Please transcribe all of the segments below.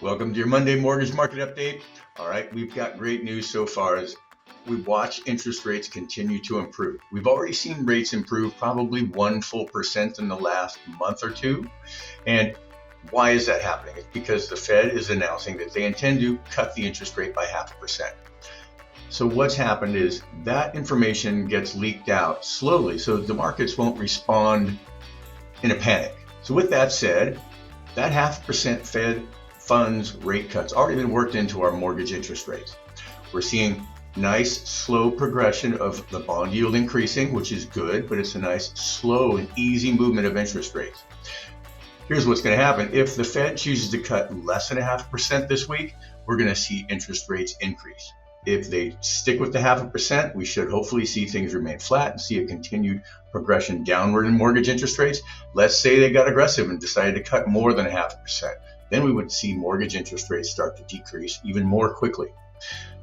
Welcome to your Monday mortgage market update. All right, we've got great news so far as we watch interest rates continue to improve. We've already seen rates improve probably 1% in the last month or two. And why is that happening? It's because the Fed is announcing that they intend to cut the interest rate by 0.5%. So what's happened is that information gets leaked out slowly, so the markets won't respond in a panic. So with that said, that 0.5% Fed funds rate cuts already been worked into our mortgage interest rates. We're seeing nice slow progression of the bond yield increasing, which is good, but it's a nice slow and easy movement of interest rates. Here's what's going to happen. If the Fed chooses to cut less than 0.5% this week, we're going to see interest rates increase. If they stick with the 0.5%, we should hopefully see things remain flat and see a continued progression downward in mortgage interest rates. Let's say they got aggressive and decided to cut more than 0.5%. Then we would see mortgage interest rates start to decrease even more quickly.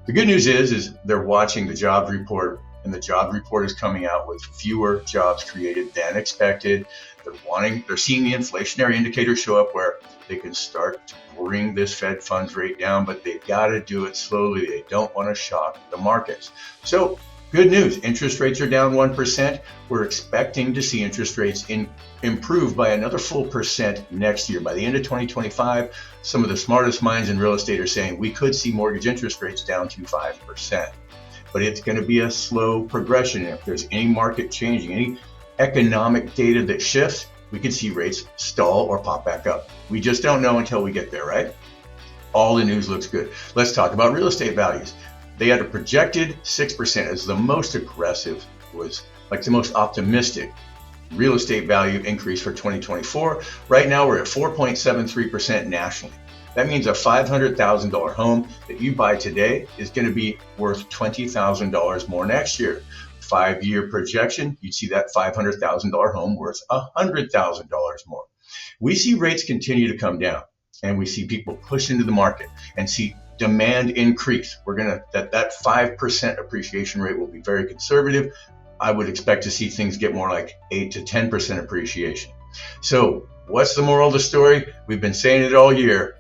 The good news is they're watching the jobs report, and the job report is coming out with fewer jobs created than expected. They're seeing the inflationary indicators show up where they can start to bring this Fed funds rate down, but they've got to do it slowly. They don't want to shock the markets. So good news, interest rates are down 1%. We're expecting to see interest rates improve by another full percent next year. By the end of 2025, some of the smartest minds in real estate are saying we could see mortgage interest rates down to 5%. But it's going to be a slow progression. If there's any market changing, any economic data that shifts, we could see rates stall or pop back up. We just don't know until we get there, right? All the news looks good. Let's talk about real estate values. They had a projected 6% as the most aggressive, was like the most optimistic real estate value increase for 2024. Right now we're at 4.73% nationally. That means a $500,000 home that you buy today is going to be worth $20,000 more next year. 5-year projection, you'd see that $500,000 home worth $100,000 more. We see rates continue to come down, and we see people push into the market and see demand increase. That 5% appreciation rate will be very conservative. I would expect to see things get more like 8 to 10% appreciation. So what's the moral of the story? We've been saying it all year.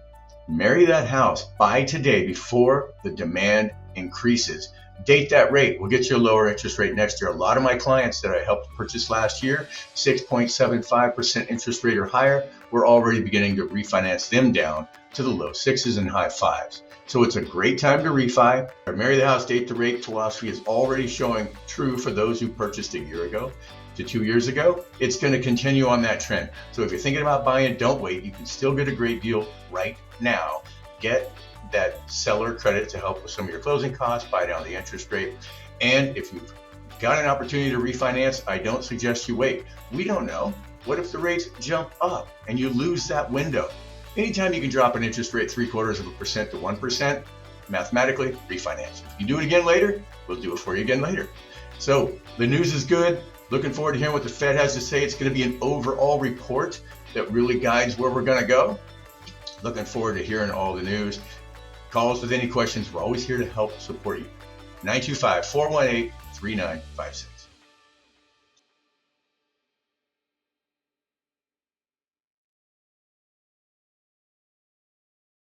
Marry that house, buy today before the demand increases. Date that rate. We'll get you a lower interest rate next year. A lot of my clients that I helped purchase last year, 6.75% interest rate or higher, we're already beginning to refinance them down to the low 6s and high 5s. So it's a great time to refi. Our marry the house, date the rate philosophy is already showing true for those who purchased a year ago to 2 years ago. It's going to continue on that trend. So if you're thinking about buying it, don't wait. You can still get a great deal right now. Get that seller credit to help with some of your closing costs, buy down the interest rate. And if you've got an opportunity to refinance, I don't suggest you wait. We don't know. What if the rates jump up and you lose that window? Anytime you can drop an interest rate 0.75% to 1%, mathematically, refinance. If you do it again later, we'll do it for you again later. So the news is good. Looking forward to hearing what the Fed has to say. It's going to be an overall report that really guides where we're going to go. Looking forward to hearing all the news. Call us with any questions. We're always here to help support you. 925-418-3956.